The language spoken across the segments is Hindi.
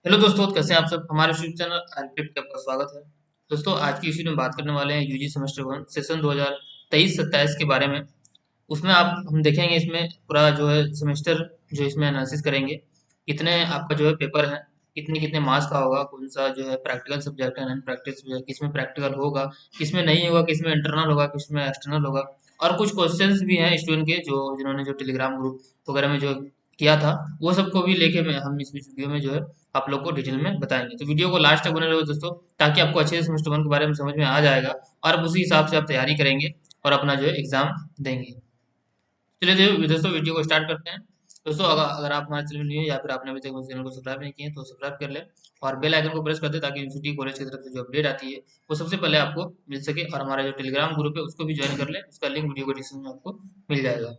हेलो दोस्तों, कैसे हैं आप सब। हमारे यूट्यूब चैनल आरपीएफ पे आपका स्वागत है। दोस्तों, आज की इशू में बात करने वाले हैं यूजी सेमेस्टर वन सेशन 2023-27 के बारे में। उसमें आप हम देखेंगे इसमें पूरा जो है सेमेस्टर जो इसमें एनालिसिस करेंगे। कितने आपका जो है पेपर है, कितने कितने मार्क्स का होगा, कौन सा जो है प्रैक्टिकल सब्जेक्ट है, नॉन प्रैक्टिकल सब्जेक्ट, किसमें प्रैक्टिकल होगा, किसमें नहीं होगा, किसमें इंटरनल होगा, किसमें एक्सटर्नल होगा। और कुछ क्वेश्चंस भी हैं स्टूडेंट के जो जिन्होंने जो टेलीग्राम ग्रुप वगैरह में जो किया था, वो सबको भी लेके मैं हम इस वीडियो में जो है आप लोग को डिटेल में बताएंगे। तो वीडियो को लास्ट तक बने रहो दोस्तों, ताकि आपको अच्छे से सेमेस्टर वन के बारे में समझ में आ जाएगा और आप उसी हिसाब से आप तैयारी करेंगे और अपना जो है एग्जाम देंगे। चलिए दोस्तों, वीडियो को स्टार्ट करते हैं। दोस्तों, अगर आप हमारे चैनल में न्यू है या फिर आपने अभी तक हमारे चैनल को सब्सक्राइब नहीं किए तो सब्सक्राइब कर लें और बेल आइकन को प्रेस कर दें, ताकि यूनिवर्सिटी कॉलेज की तरफ से जो अपडेट आती है वो सबसे पहले आपको मिल सके। और हमारा जो टेलीग्राम ग्रुप है उसको भी ज्वाइन कर लें, उसका लिंक वीडियो को डिस्क्रिप्शन में आपको मिल जाएगा।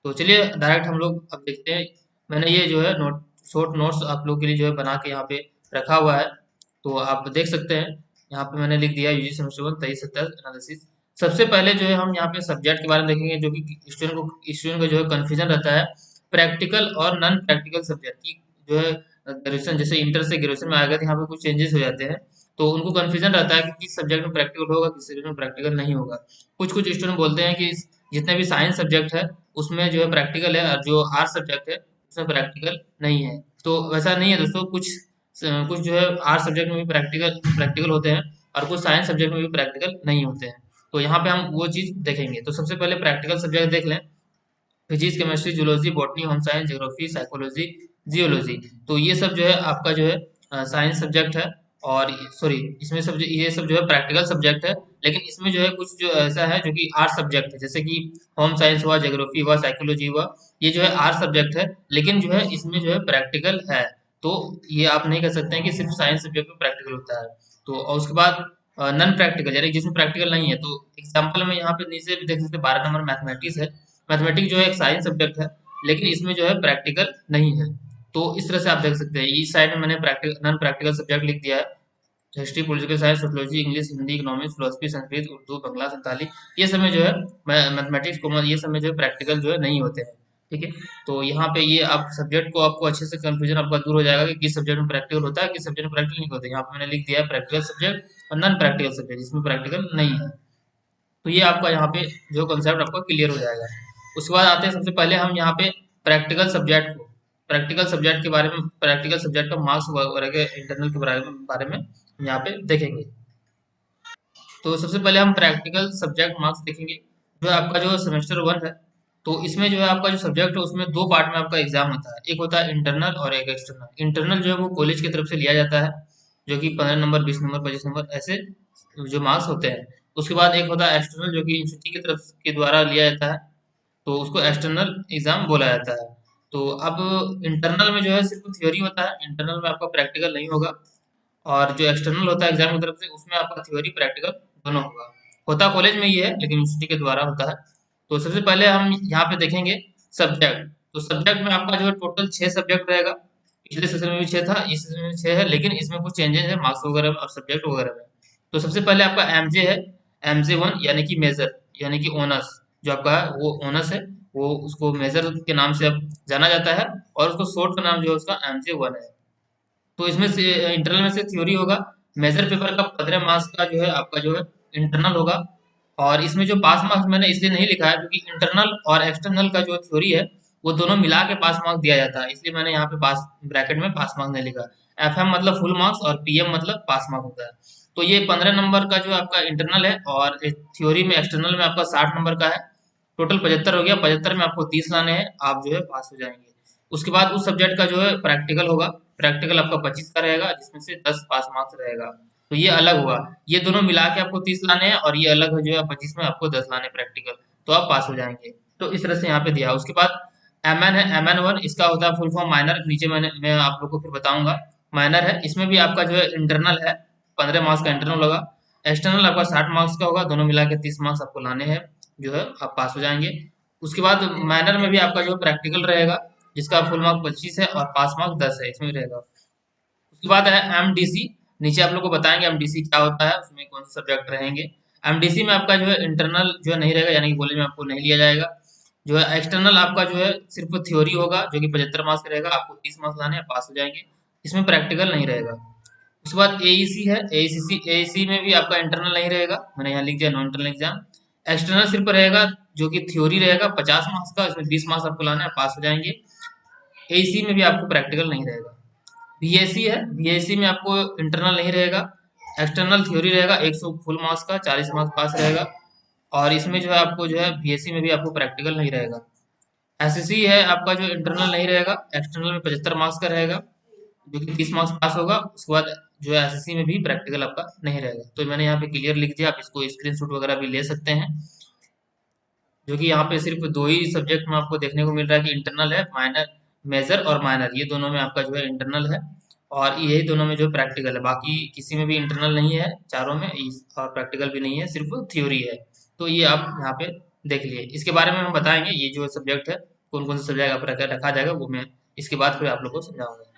तो चलिए डायरेक्ट हम लोग अब देखते हैं। मैंने ये जो है नोट शॉर्ट नोट्स आप लोग के लिए जो है बना के यहाँ पे रखा हुआ है, तो आप देख सकते हैं। यहाँ पे मैंने लिख दिया यूजी सेमेस्टर वन 23-27 एनालिसिस। सबसे पहले जो है हम यहाँ पे सब्जेक्ट के बारे में देखेंगे, जो कि स्टूडेंट को जो है कन्फ्यूजन रहता है प्रैक्टिकल और नॉन प्रैक्टिकल सब्जेक्ट की। जो है ग्रेजुएशन जैसे इंटर से ग्रेजुएशन में आ गए तो यहाँ पे कुछ चेंजेस हो जाते हैं, तो उनको कन्फ्यूजन रहता है कि किस सब्जेक्ट में प्रैक्टिकल होगा, किस सब्जेक्ट में प्रैक्टिकल नहीं होगा। कुछ कुछ स्टूडेंट बोलते हैं कि जितने भी साइंस सब्जेक्ट है उसमें जो है प्रैक्टिकल है, और जो आर्ट्स सब्जेक्ट है उसमें प्रैक्टिकल नहीं है। तो वैसा नहीं है दोस्तों। कुछ जो है आर्ट्स सब्जेक्ट में भी प्रैक्टिकल प्रैक्टिकल होते हैं और कुछ साइंस सब्जेक्ट में भी प्रैक्टिकल नहीं होते हैं। तो यहाँ पे हम वो चीज़ देखेंगे। तो सबसे पहले प्रैक्टिकल सब्जेक्ट देख लें। Physics, chemistry, zoology, botany, home science, geography, psychology, geology. तो ये सब जो है आपका जो है साइंस सब्जेक्ट है। और सॉरी, इसमें सब ये सब जो है प्रैक्टिकल सब्जेक्ट है। लेकिन इसमें जो है कुछ जो ऐसा है जो कि आर्ट सब्जेक्ट है, जैसे कि होम साइंस हुआ, ज्योग्राफी हुआ, साइकोलॉजी हुआ। ये जो है आर्ट सब्जेक्ट है, लेकिन जो है इसमें जो है प्रैक्टिकल है। तो ये आप नहीं कह सकते हैं कि सिर्फ साइंस सब्जेक्ट में प्रैक्टिकल होता है। तो और उसके बाद नॉन प्रैक्टिकल यानी जिसमें प्रैक्टिकल नहीं है। तो एग्जाम्पल में यहाँ पे नीचे भी देख सकते हैं, 12 नंबर मैथमेटिक्स है। मैथमेटिक्स जो है एक साइंस सब्जेक्ट है, लेकिन इसमें जो है प्रैक्टिकल नहीं है। तो इस तरह से आप देख सकते हैं। इस साइड में मैंने प्रैक्टिकल नॉन प्रैक्टिकल सब्जेक्ट लिख दिया है। History, political science, sociology, English, Hindi, economics, philosophy, Sanskrit, Urdu, Bangla, Santali. ये सब में जो है मैथमेटिक्स कॉमर्स, ये सब में जो है प्रैक्टिकल जो है नहीं होते हैं। ठीक है। तो यहाँ पे ये आप सब्जेक्ट को आपको अच्छे से कंफ्यूजन आपका दूर हो जाएगा कि किस सब्जेक्ट में प्रैक्टिकल होता है, किस सब्जेक्ट में प्रैक्टिकल नहीं होता है। यहाँ पे मैंने लिख दिया है प्रैक्टिकल सब्जेक्ट और नॉन प्रैक्टिकल सब्जेक्ट जिसमें प्रैक्टिकल नहीं है। तो ये आपका यहाँ पे जो कंसेप्ट आपका क्लियर हो जाएगा। उसके बाद आते हैं, सबसे पहले हम यहाँ पे प्रैक्टिकल सब्जेक्ट के बारे में, प्रैक्टिकल सब्जेक्ट का मार्क्स वगैरह के इंटरनल के बारे में हम यहाँ पे देखेंगे। तो सबसे पहले हम प्रैक्टिकल सब्जेक्ट मार्क्स देखेंगे। जो है आपका जो सेमेस्टर वन है, तो इसमें जो है आपका जो सब्जेक्ट है उसमें दो पार्ट में आपका एग्जाम होता है। एक होता है इंटरनल और एक एक्सटर्नल। इंटरनल जो है वो कॉलेज की तरफ से लिया जाता है, जो कि 15 नंबर, 20 नंबर, 25 नंबर ऐसे जो मार्क्स होते हैं। उसके बाद एक होता है एक्सटर्नल, जो कि यूनिवर्सिटी की तरफ के द्वारा लिया जाता है, तो उसको एक्सटर्नल एग्जाम बोला जाता है। तो अब इंटरनल में जो है सिर्फ थ्योरी होता है, इंटरनल में आपका प्रैक्टिकल नहीं होगा। और जो एक्सटर्नल होता है एग्जाम की तरफ से, उसमें आपका थ्योरी प्रैक्टिकल दोनों होगा। होता कॉलेज में ही है, लेकिन यूनिवर्सिटी के द्वारा होता है। तो सबसे पहले हम यहाँ पे देखेंगे सब्जेक्ट। तो सब्जेक्ट में आपका जो है टोटल 6 सब्जेक्ट रहेगा। पिछले सेशन में भी 6 था, इस सेशन में 6 है, लेकिन इसमें कुछ चेंजेस है मार्क्स वगैरह में और सब्जेक्ट वगैरह में। तो सबसे पहले आपका एमजे है। एमजे वन यानी कि मेजर, यानी कि ऑनर्स। जो आपका है वो ऑनर्स है, वो उसको मेजर के नाम से अब जाना जाता है। और उसको शॉर्ट का नाम जो है उसका एमजे वन है। तो इसमें से इंटरनल में से थ्योरी होगा। मेजर पेपर का 15 मार्क्स का जो है आपका जो है इंटरनल होगा। और इसमें जो पास मार्क्स मैंने इसलिए नहीं लिखा है क्योंकि इंटरनल और एक्सटर्नल का जो थ्योरी है वो दोनों मिला के पास मार्क्स दिया जाता है, इसलिए मैंने यहाँ पे पास ब्रैकेट में पास मार्क्स नहीं लिखा। एफएम मतलब फुल मार्क्स और पीएम मतलब पास मार्क होता है। तो ये 15 नंबर का जो आपका इंटरनल है, और थ्योरी में एक्सटर्नल में आपका 60 नंबर का है। टोटल 75 हो गया। 75 में आपको 30 लाने हैं, आप जो है पास हो जाएंगे। उसके बाद उस सब्जेक्ट का जो है प्रैक्टिकल होगा। प्रैक्टिकल आपका 25 का रहेगा, जिसमें से 10 पास मार्क्स रहेगा। तो ये अलग हुआ। ये दोनों मिला के आपको 30 लाने हैं, और ये अलग है जो है 25 में आपको 10 लाने प्रैक्टिकल। तो आप पास हो जाएंगे। तो इस तरह से यहाँ पे दिया। उसके बाद एमएन है। एमएन वन, इसका होता है फुल फॉर्म माइनर। नीचे मैं आप लोग को फिर बताऊंगा। माइनर है, इसमें भी आपका जो है इंटरनल है। 15 मार्क्स का इंटरनल होगा। एक्सटर्नल आपका 60 मार्क्स का होगा। दोनों मिला के 30 मार्क्स आपको लाने हैं, जो है आप पास हो जाएंगे। उसके बाद माइनर में भी आपका जो प्रैक्टिकल रहेगा, जिसका फुल मार्क 25 है और पास मार्क 10 है, इसमें रहेगा। उसके बाद है एमडीसी। नीचे आप लोग को बताएंगे एमडीसी क्या होता है, उसमें कौन से सब्जेक्ट रहेंगे। एमडीसी में आपका जो है इंटरनल जो है नहीं रहेगा, यानी कि कॉलेज में आपको नहीं लिया जाएगा। जो है एक्सटर्नल आपका जो है सिर्फ थ्योरी होगा, जो कि 75 मार्क्स का रहेगा। आपको 30 मार्क्स लाने हैं, पास हो जाएंगे। इसमें प्रैक्टिकल नहीं रहेगा। उसके बाद एईसी है, एईसी में भी आपका इंटरनल नहीं रहेगा, मैंने यहाँ लिख दिया नॉन इंटरनल एग्जाम। एक्सटर्नल सिर्फ रहेगा, जो कि थ्योरी रहेगा 50 मार्क्स का, इसमें 20 मार्क्स आपको लाना है, पास हो जाएंगे। एईसी में भी आपको प्रैक्टिकल नहीं रहेगा। बीएससी है, बीएससी में आपको इंटरनल नहीं रहेगा, एक्सटर्नल थ्योरी रहेगा 100 फुल मार्क्स का, 40 मार्क्स पास रहेगा। और इसमें जो है आपको जो है बीएससी में भी आपको प्रैक्टिकल नहीं रहेगा। एसएससी है आपका, जो इंटरनल नहीं रहेगा, एक्सटर्नल में 75 मार्क्स का रहेगा, जो कि 30 मार्क्स पास होगा। उसके बाद जो है एसएससी में भी प्रैक्टिकल आपका नहीं रहेगा। तो मैंने यहाँ पे क्लियर लिख दिया, आप इसको स्क्रीनशॉट वगैरह भी ले सकते हैं। जो कि यहाँ पे सिर्फ दो ही सब्जेक्ट में आपको देखने को मिल रहा है कि इंटरनल है, माइनर, मेजर और माइनर, ये दोनों में आपका जो है इंटरनल है, और यही दोनों में जो प्रैक्टिकल है। बाकी किसी में भी इंटरनल नहीं है, चारों में और प्रैक्टिकल भी नहीं है, सिर्फ थ्योरी है। तो ये आप यहाँ पे देख लिए। इसके बारे में हम बताएंगे, ये जो सब्जेक्ट है कौन कौन से सब्जेक्ट आप रखा जाएगा, वो मैं इसके बाद फिर आप लोग को समझाऊंगा।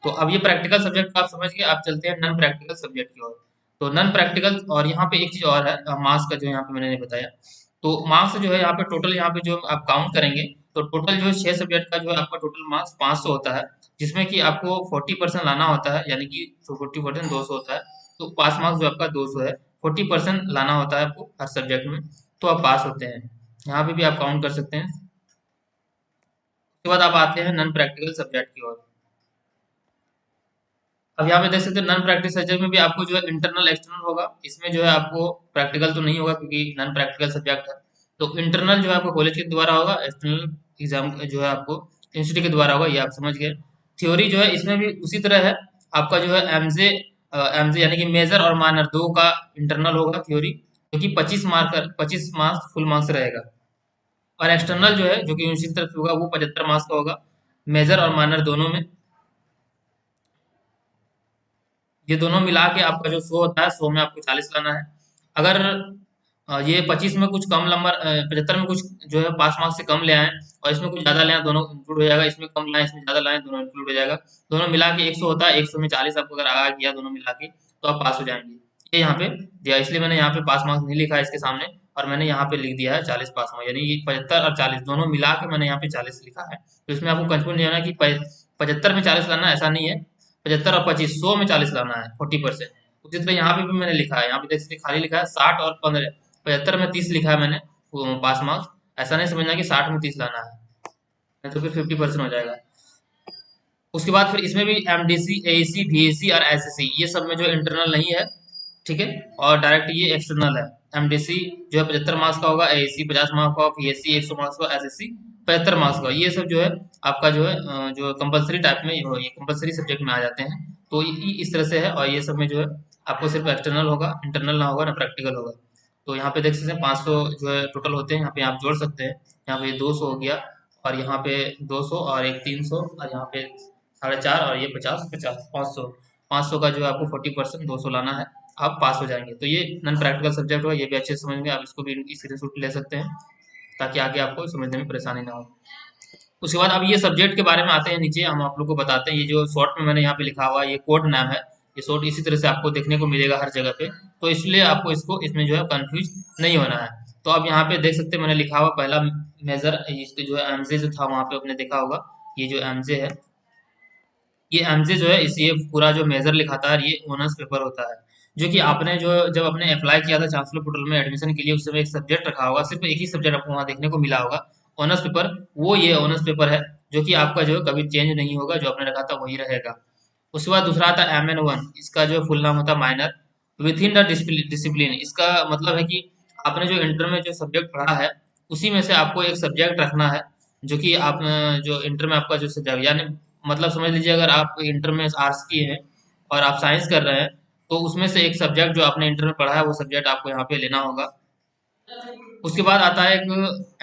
तो अब ये प्रैक्टिकल सब्जेक्ट आप समझ गए, आप चलते हैं नॉन प्रैक्टिकल सब्जेक्ट की ओर। तो नॉन प्रैक्टिकल, और यहाँ पे एक चीज और है, मार्क्स का जो यहाँ पे मैंने नहीं बताया। तो मार्क्स जो है यहाँ पे टोटल, यहाँ पे जो आप काउंट करेंगे, तो टोटल जो है 6 सब्जेक्ट का जो है आपका टोटल मार्क्स 500 होता है, जिसमें कि आपको 40% लाना होता है, यानी कि 40% 200 होता है। तो पास मार्क्स जो आपका 200 है, 40% लाना होता है आपको हर सब्जेक्ट में, तो आप पास होते हैं। यहाँ पे भी आप काउंट कर सकते हैं। उसके बाद आप आते हैं नॉन प्रैक्टिकल सब्जेक्ट की ओर। अब यहाँ पे देख सकते हैं नॉन प्रैक्टिकल सब्जेक्ट में भी आपको जो है इंटरनल एक्सटर्नल होगा। इसमें जो है आपको प्रैक्टिकल तो नहीं होगा, क्योंकि नॉन प्रैक्टिकल सब्जेक्ट है। तो इंटरनल जो है आपको कॉलेज के द्वारा होगा, एक्सटर्नल एग्जाम जो है आपको इंस्टीट्यूट के द्वारा होगा, ये आप समझ गए। थ्योरी जो है इसमें भी उसी तरह है, आपका जो है एमजे, एमजे यानी कि मेजर और माइनर दो का इंटरनल होगा थ्योरी, जो कि 25 मार्क्स फुल मार्क्स रहेगा। और एक्सटर्नल जो है, जो कि उसी तरफ से होगा, वो 75 मार्क्स का होगा, मेजर और माइनर दोनों में। ये दोनों मिला के आपका जो 100 होता है, 100 में आपको 40 लाना है। अगर ये 25 में कुछ कम नंबर, 75 में कुछ जो है पास मार्क्स से कम ले आए, और इसमें कुछ ज़्यादा ले आए, दोनों इंक्लूड हो जाएगा। इसमें कम लाए, इसमें ज़्यादा लाए, दोनों इंक्लूड हो जाएगा। दोनों मिला के 100 होता है, 100 में 40 आपको अगर आगा किया दोनों मिला के, तो आप पास हो जाएंगे। ये यहाँ पे दिया, इसलिए मैंने यहाँ पे पास मार्क्स नहीं लिखा है इसके सामने, और मैंने यहाँ पे लिख दिया है 40 पास मार्क्स, यानी ये 75 और 40 दोनों मिला के मैंने यहाँ पे 40 लिखा है। तो इसमें आपको कंफ्यूज नहीं होना कि 75 में 40 लाना, ऐसा नहीं है। 75 और 25, 100 में 40 लाना है, 40%। उसी तरह यहाँ पे भी मैंने लिखा है, यहाँ पे देख सकते हैं खाली लिखा है 60 और 15, 75 में 30 लिखा है मैंने, वो पास मार्क्स। ऐसा नहीं समझना कि 60 में 30 लाना है, नहीं तो फिर 50% हो जाएगा। उसके बाद फिर इसमें भी एमडीसी, एईसी, बीएससी और एसएससी, ये सब में जो इंटरनल नहीं है, ठीक है। और डायरेक्ट ये एक्सटर्नल है। एमडीसी जो है 75 मार्क्स का होगा, एईसी 50 मार्क्स का, बीएससी 100 मार्क्स का, एसएससी 75 मार्क्स का। ये सब जो है आपका जो है जो कंपलसरी टाइप में ये कंपलसरी सब्जेक्ट में आ जाते हैं। तो इस तरह से है, और ये सब में जो है आपको सिर्फ एक्सटर्नल होगा, इंटरनल ना होगा ना प्रैक्टिकल होगा। तो यहाँ पे देख सकते हैं 500 जो है टोटल होते हैं, यहाँ पे आप जोड़ सकते हैं। यहाँ पे 200 हो गया, और यहाँ पे 200 और एक 300, और यहाँ पे 4.5, और ये 50, 50, 500। 500 का जो है आपको 40%, 200 लाना है, आप पास हो जाएंगे। तो ये नॉन प्रैक्टिकल सब्जेक्ट होगा, ये भी अच्छे से समझ में, आप इसको भी स्क्रीनशॉट ले सकते हैं, ताकि आगे आपको समझने में परेशानी ना हो। उसके बाद अब ये सब्जेक्ट के बारे में आते हैं, नीचे हम आप लोग को बताते हैं। ये जो शॉर्ट में मैंने यहाँ पे लिखा हुआ है, ये कोड नाम है। ये शॉर्ट इसी तरह से आपको देखने को मिलेगा हर जगह पे, तो इसलिए आपको इसको इसमें जो है कंफ्यूज नहीं होना है। तो अब यहाँ पे देख सकते हैं मैंने लिखा हुआ पहला मेजर, इसके जो है एमजे जो था वहाँ पे आपने देखा होगा, ये जो एमजे है, ये एमजे जो है इस ये पूरा जो मेजर लिखाता है, ये ऑनर्स पेपर होता है। जो कि आपने जो जब आपने अप्लाई किया था चांसलर पोर्टल में एडमिशन के लिए, उस समय एक सब्जेक्ट रखा होगा, सिर्फ एक ही सब्जेक्ट आपको वहाँ देखने को मिला होगा, ऑनर्स पेपर। वो ये ऑनर्स पेपर है, जो कि आपका जो है कभी चेंज नहीं होगा, जो आपने रखा था वही रहेगा। उसके बाद दूसरा आता है MN1, इसका जो फुल नाम होता है minor with in the discipline. इसका मतलब है कि आपने जो इंटर में जो सब्जेक्ट पढ़ा है, उसी में से आपको एक सब्जेक्ट रखना है, जो कि आप जो इंटर में आपका जो सब्जेक्ट, यानी मतलब समझ लीजिए अगर आप इंटर में आर्ट्स किए हैं और आप साइंस कर रहे हैं, तो उसमें से एक सब्जेक्ट जो आपने इंटर में पढ़ा है, वो सब्जेक्ट आपको यहाँ पे लेना होगा। उसके बाद आता है एक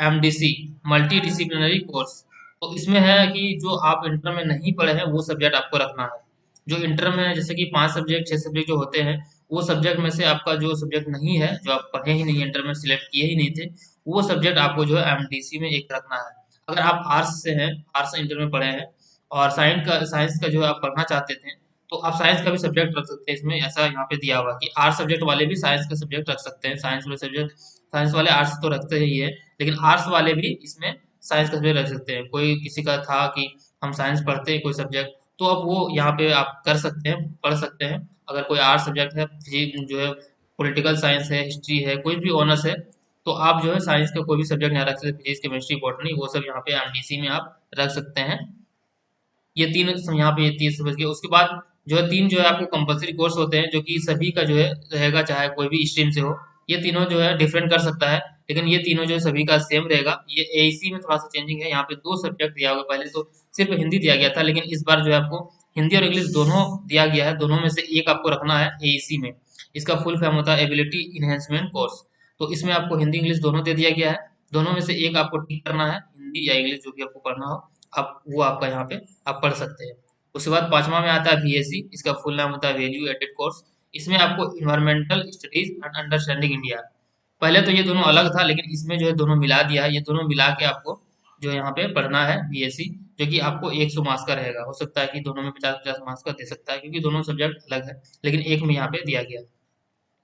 MDC, मल्टी डिसिप्लिनरी कोर्स। तो इसमें है कि जो आप इंटर में नहीं पढ़े हैं, वो सब्जेक्ट आपको रखना है। जो इंटर में जैसे कि 5 सब्जेक्ट 6 सब्जेक्ट जो होते हैं, वो सब्जेक्ट में से आपका जो सब्जेक्ट नहीं है, जो आप पढ़े ही नहीं, इंटर में सिलेक्ट किए ही नहीं थे, वो सब्जेक्ट आपको जो है MDC में एक रखना है। अगर आप आर्ट्स से हैं, आर्ट्स इंटर में पढ़े हैं, और साइंस का जो है आप पढ़ना चाहते थे, तो आप साइंस का भी सब्जेक्ट रख सकते हैं इसमें। ऐसा यहाँ पे दिया हुआ कि आर्ट्स सब्जेक्ट वाले भी साइंस का सब्जेक्ट रख सकते हैं। साइंस वाले सब्जेक्ट, साइंस वाले आर्ट्स तो रखते ही है, लेकिन आर्ट्स वाले भी इसमें साइंस का सब्जेक्ट रख सकते हैं। कोई किसी का था कि हम साइंस पढ़ते हैं कोई सब्जेक्ट, तो अब वो यहाँ पे आप कर सकते हैं, पढ़ सकते हैं। अगर कोई आर्ट्स सब्जेक्ट है, फिजिक्स जो है, पॉलिटिकल साइंस है, हिस्ट्री है, कोई भी ऑनर्स है, तो आप जो है साइंस का कोई भी सब्जेक्ट यहाँ रख सकते हैं, फिजिक्स, केमिस्ट्री, बॉटनी, वो सब यहाँ पे एमडीसी में आप रख सकते हैं। ये तीन यहाँ पे ये तीन समझ गए। उसके बाद जो है तीन जो है आपको कंपलसरी कोर्स होते हैं, जो कि सभी का जो है रहेगा, चाहे कोई भी स्ट्रीम से हो। ये तीनों जो है डिफरेंट कर सकता है, लेकिन ये तीनों जो है सभी का सेम रहेगा। ये एईसी में थोड़ा सा चेंजिंग है, यहाँ पे दो सब्जेक्ट दिया होगा। पहले तो सिर्फ हिंदी दिया गया था, लेकिन इस बार जो है आपको हिंदी और इंग्लिश दोनों दिया गया है। दोनों में से एक आपको रखना है एईसी में। इसका फुल फॉर्म होता है एबिलिटी इन्हेंसमेंट कोर्स। तो इसमें आपको हिंदी इंग्लिश दोनों दे दिया गया है। दोनों में से एक आपको टिक करना है, हिंदी या इंग्लिश जो भी आपको पढ़ना हो, आप वो आपका यहाँ पे आप पढ़ सकते हैं। उसके बाद पांचवा में आता है बीएससी। इसका फुल नाम होता है वैल्यू एडेड कोर्स। इसमें आपको environmental studies and understanding India. पहले तो ये दोनों अलग था, लेकिन इसमें जो है दोनों मिला दिया है। ये दोनों मिला के आपको जो यहाँ पे पढ़ना है बीएससी, जो कि आपको 100 मार्क्स का रहेगा। हो सकता है कि दोनों में 50-50 मार्क्स का दे सकता है, क्योंकि दोनों सब्जेक्ट अलग है, लेकिन एक में यहाँ पे दिया गया।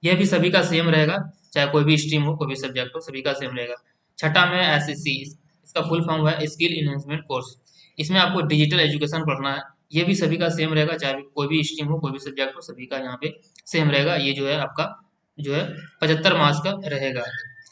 यह भी सभी का सेम रहेगा, चाहे कोई भी स्ट्रीम हो, कोई भी सब्जेक्ट हो, सभी का सेम रहेगा। छठा में एसएससी। इसका फुल फॉर्म है स्किल इन्हेंसमेंट कोर्स। इसमें आपको डिजिटल एजुकेशन पढ़ना है। ये भी सभी का सेम रहेगा, चाहे कोई भी स्ट्रीम हो, कोई भी सब्जेक्ट हो, सभी का यहाँ पे सेम रहेगा। ये जो है आपका जो है 75 मार्क्स का रहेगा।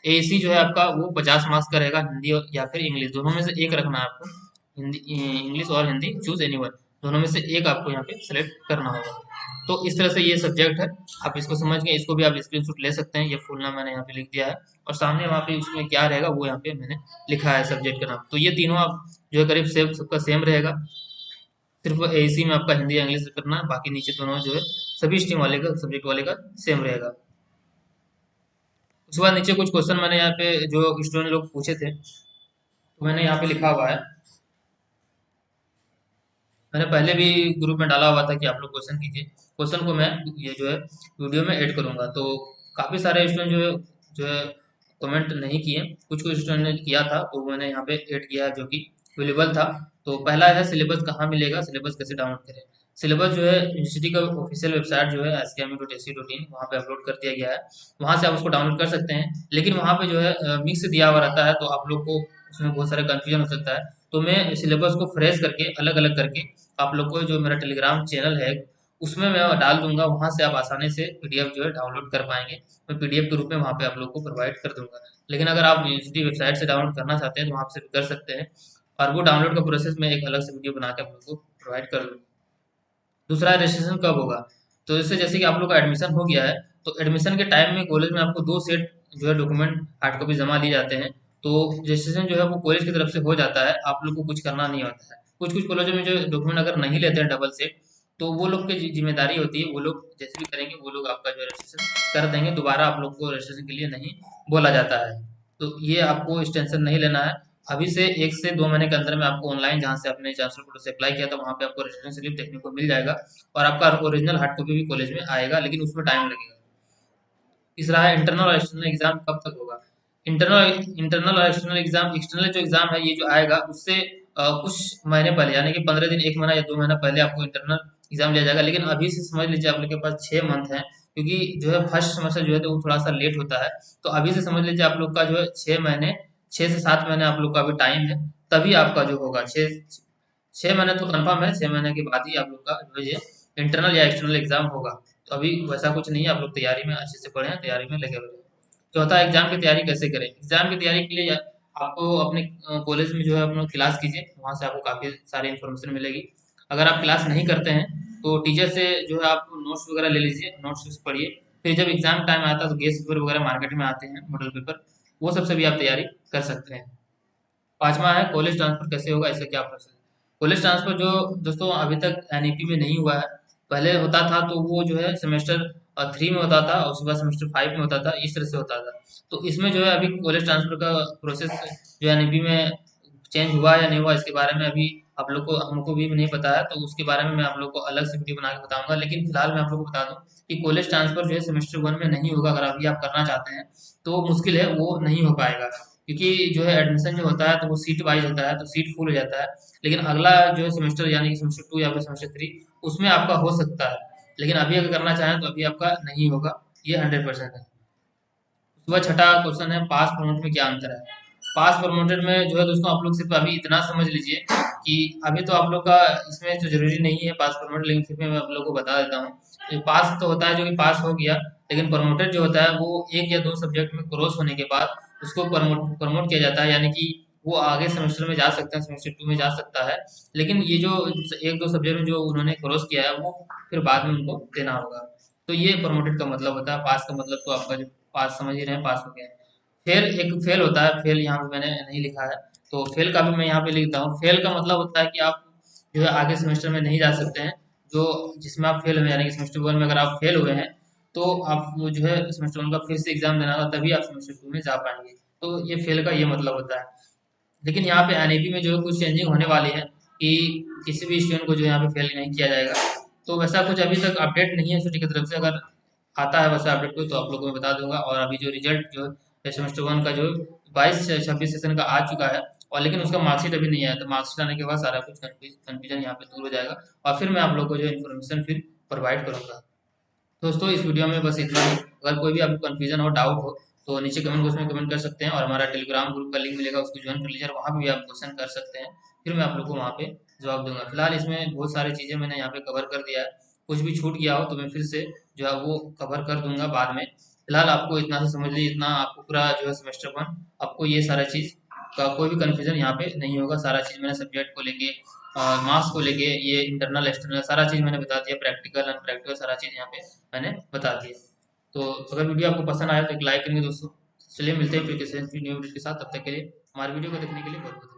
एसी जो है आपका वो 50 मार्क्स का रहेगा, हिंदी या फिर इंग्लिश, दोनों में से एक रखना है आपको। हिंदी, इंग्लिश और हिंदी, चूज एनीवन, दोनों में से एक आपको यहाँ पे सेलेक्ट करना होगा। तो इस तरह से ये सब्जेक्ट है। आप इसको समझ गए, इसको भी आप स्क्रीनशॉट ले सकते हैं। ये फुल नाम मैंने यहाँ पे लिख दिया है, और सामने वहाँ पे उसमें क्या रहेगा वो यहाँ पे मैंने लिखा है सब्जेक्ट का नाम। तो ये तीनों आप जो है करीब सेम सबका सेम रहेगा। सिर्फ एसी में आपका हिंदी या इंग्लिश करना है, बाकी नीचे दोनों जो है सभी स्ट्रीम वाले का, सब्जेक्ट वाले का सेम रहेगा। उसके बाद नीचे कुछ क्वेश्चन मैंने यहाँ पे जो स्टूडेंट लोग पूछे थे, तो मैंने यहाँ पे लिखा हुआ है। मैंने पहले भी ग्रुप में डाला हुआ था कि आप लोग क्वेश्चन कीजिए। क्वेश्चन को मैं ये जो है वीडियो में ऐड करूंगा। तो काफ़ी सारे स्टूडेंट जो है कमेंट नहीं किए। कुछ कुछ स्टूडेंट ने किया था, तो मैंने यहाँ पे ऐड किया है, जो कि अवेलेबल था। तो पहला है सिलेबस कहाँ मिलेगा, सिलेबस कैसे डाउनलोड करें। सिलेबस जो है यूनिवर्सिटी का ऑफिशियल वेबसाइट जो है scmu.ac.in, वहाँ पे अपलोड कर दिया गया है। वहाँ से आप उसको डाउनलोड कर सकते हैं। लेकिन वहाँ पे जो है मिक्स दिया हुआ रहता है, तो आप लोग को उसमें बहुत सारे कंफ्यूजन हो सकता है। तो मैं सिलेबस को फ्रेश करके अलग अलग करके आप लोग को जो मेरा टेलीग्राम चैनल है उसमें मैं डाल दूंगा। वहां से आप आसानी से पीडीएफ जो है डाउनलोड कर पाएंगे। मैं पीडीएफ के रूप में वहां पे आप लोग को प्रोवाइड कर दूंगा। लेकिन अगर आप यूनिवर्सिटी वेबसाइट से डाउनलोड करना चाहते हैं तो वहां से भी कर सकते हैं, और वो डाउनलोड का प्रोसेस मैं एक अलग से वीडियो बना के आप लोग को प्रोवाइड कर दूंगा। दूसरा, रजिस्ट्रेशन कब होगा। तो इससे जैसे कि आप लोग का एडमिशन हो गया है, तो एडमिशन के टाइम में कॉलेज में आपको 2 सेट जो है डॉक्यूमेंट हार्ड कॉपी जमा दी जाते हैं। तो रजिस्ट्रेशन जो है वो कॉलेज की तरफ से हो जाता है, आप लोग को कुछ करना नहीं होता है। कुछ कुछ कॉलेजों में जो डॉक्यूमेंट अगर नहीं लेते हैं डबल सेट, तो वो लोग की जिम्मेदारी होती है। वो लोग जैसे भी करेंगे, वो लोग आपका जो है रजिस्ट्रेशन कर देंगे। दोबारा आप लोग को रजिस्ट्रेशन के लिए नहीं बोला जाता है। तो ये आपको इस टेंशन नहीं लेना है। अभी से 1 से 2 महीने के अंदर में आपको ऑनलाइन, जहाँ से आपने चांसलर कोटा से अप्लाई किया था, वहाँ पे आपको रजिस्ट्रेशन स्लिप देखने को मिल जाएगा, और आपका ओरिजिनल हार्ड कॉपी भी कॉलेज में आएगा, लेकिन उसमें टाइम लगेगा। तीसरा है इंटरनल और एक्सटर्नल एग्जाम कब तक होगा। इंटरनल इंटरनल और एक्सटर्नल एग्जाम, एक्सटर्नल जो एग्जाम है ये जो आएगा उससे कुछ महीने पहले, यानी कि 15 दिन, 1 महीना या 2 महीना पहले आपको इंटरनल एग्जाम लिया जाएगा। लेकिन अभी से समझ लीजिए आप लोग के पास 6 मंथ है, क्योंकि जो है फर्स्ट सेमेस्टर जो है तो वो थोड़ा सा लेट होता है। तो अभी से समझ लीजिए आप लोग का जो है 6 महीने, 6 से 7 महीने आप लोग का अभी टाइम है। तभी आपका जो होगा 6 महीने तो कंफर्म है, 6 महीने के बाद ही आप लोग का जो है ये इंटरनल या एक्सटर्नल एग्जाम होगा। तो अभी वैसा कुछ नहीं है, आप लोग तैयारी में अच्छे से पढ़ें, तैयारी में लगे हुए रहें। चौथा, एग्जाम की तैयारी कैसे करें। एग्जाम की तैयारी के लिए आपको अपने कॉलेज में जो है अपना क्लास कीजिए, वहाँ से आपको काफ़ी सारी इन्फॉर्मेशन मिलेगी। अगर आप क्लास नहीं करते हैं तो टीचर से जो है आप नोट्स वगैरह ले लीजिए, नोट्स से पढ़िए। फिर जब एग्जाम टाइम आता है तो गेस्ट पेपर वगैरह मार्केट में आते हैं, मॉडल पेपर, वो सबसे भी आप तैयारी कर सकते हैं। पांचवा है कॉलेज ट्रांसफर कैसे होगा, इसका क्या प्रोसेस है। कॉलेज ट्रांसफर जो दोस्तों अभी तक एनईपी में नहीं हुआ है। पहले होता था तो वो जो है सेमेस्टर 3 में होता था, और उसके बाद सेमेस्टर 5 में होता था, इस तरह से होता था। तो इसमें जो है अभी कॉलेज ट्रांसफर का प्रोसेस जो एनईपी में चेंज हुआ या नहीं हुआ, इसके बारे में अभी आप लोग को, हमको भी नहीं पता है। तो उसके बारे में मैं आप लोग को अलग से वीडियो बना के बताऊंगा। लेकिन फिलहाल मैं आप लोग को बता दूं कि कॉलेज ट्रांसफर जो है सेमेस्टर 1 में नहीं होगा। अगर अभी आप करना चाहते हैं तो मुश्किल है, वो नहीं हो पाएगा, क्योंकि जो है एडमिशन जो होता है तो वो सीट वाइज होता है, तो सीट फुल हो जाता है। लेकिन अगला जो है सेमेस्टर, यानी कि सेमेस्टर 2 या फिर सेमेस्टर 3, उसमें आपका हो सकता है। लेकिन अभी अगर करना चाहें तो अभी आपका नहीं होगा, ये 100% है। उसके बाद छठा क्वेश्चन है पास प्रमोट में क्या अंतर है। पास प्रमोटेड में जो है दोस्तों आप लोग सिर्फ अभी इतना समझ लीजिए कि अभी तो आप लोग का इसमें तो जरूरी नहीं है पास प्रमोटेड, लेकिन फिर मैं आप लोग को बता देता हूँ। तो पास तो होता है जो कि पास हो गया, लेकिन प्रमोटेड जो होता है वो एक या दो सब्जेक्ट में क्रॉस होने के बाद उसको प्रमोट प्रमोट किया जाता है, यानी कि वो आगे सेमेस्टर में जा सकता है, सेमेस्टर 2 में जा सकता है। लेकिन ये जो एक दो सब्जेक्ट में जो उन्होंने क्रॉस किया है वो फिर बाद में उनको देना होगा। तो ये प्रमोटेड का मतलब होता है। पास का मतलब तो आपका जो पास समझ ही रहे हैं, पास हो गया है। फेल, एक फेल होता है, फेल यहाँ पे मैंने नहीं लिखा है, तो फेल का भी मैं यहाँ पे लिखता हूँ। फेल का मतलब होता है कि आप जो है आगे सेमेस्टर में नहीं जा सकते हैं, जो जिसमें आप फेल हुए, यानी कि सेमेस्टर 1 में अगर आप फेल हुए हैं तो आप वो जो है सेमेस्टर 1 का फिर से एग्जाम देना होगा, तभी आप सेमेस्टर 2 में जा पाएंगे। तो ये फेल का ये मतलब होता है। लेकिन यहाँ पे एनईपी में जो है कुछ चेंजिंग होने वाली है कि किसी भी स्टूडेंट को जो है यहाँ पे फेल नहीं किया जाएगा। तो वैसा कुछ अभी तक अपडेट नहीं है सिटी की तरफ से, अगर आता है वैसा अपडेट कोई तो आप लोगों को मैं बता दूंगा। और अभी जो रिजल्ट जो है सेमेस्टर 1 का जो 22 से 26 सेशन का आ चुका है, और लेकिन उसका मार्कशीट अभी नहीं आया, तो मार्कशीट आने के बाद सारा कुछ कन्फ्यूजन यहाँ पे दूर हो जाएगा, और फिर मैं आप लोग को जो इन्फॉर्मेशन फिर प्रोवाइड करूंगा। दोस्तों इस वीडियो में बस इतना ही। अगर कोई भी आपको कन्फ्यूजन हो, डाउट हो, तो नीचे कमेंट बॉक्स में कमेंट कर सकते हैं, और हमारा टेलीग्राम ग्रुप का लिंक मिलेगा, उसको ज्वाइन कर लीजिए, और वहाँ पे भी आप क्वेश्चन कर सकते हैं, फिर मैं आप लोग को वहाँ पे जवाब दूंगा। फिलहाल इसमें बहुत सारी चीज़ें मैंने यहाँ पे कवर कर दिया है, कुछ भी छूट गया हो तो मैं फिर से जो है वो कवर कर दूंगा बाद में। फिलहाल आपको इतना से समझ लीजिए, इतना आपको पूरा जो है सेमेस्टर 1 आपको ये सारा चीज़ का कोई भी कन्फ्यूजन यहाँ पे नहीं होगा। सारा चीज़ मैंने सब्जेक्ट को लेके और मार्क्स को लेके, ये इंटरनल एक्सटर्नल सारा चीज़ मैंने बता दिया, प्रैक्टिकल अनप्रैक्टिकल सारा चीज़ यहाँ पे मैंने बता दिया। तो अगर वीडियो आपको पसंद आया तो एक लाइक करेंगे दोस्तों। चलिए मिलते हैं फिर किसी न्यू वीडियो के साथ, तब तक के लिए हमारे वीडियो को देखने के लिए बहुत बहुत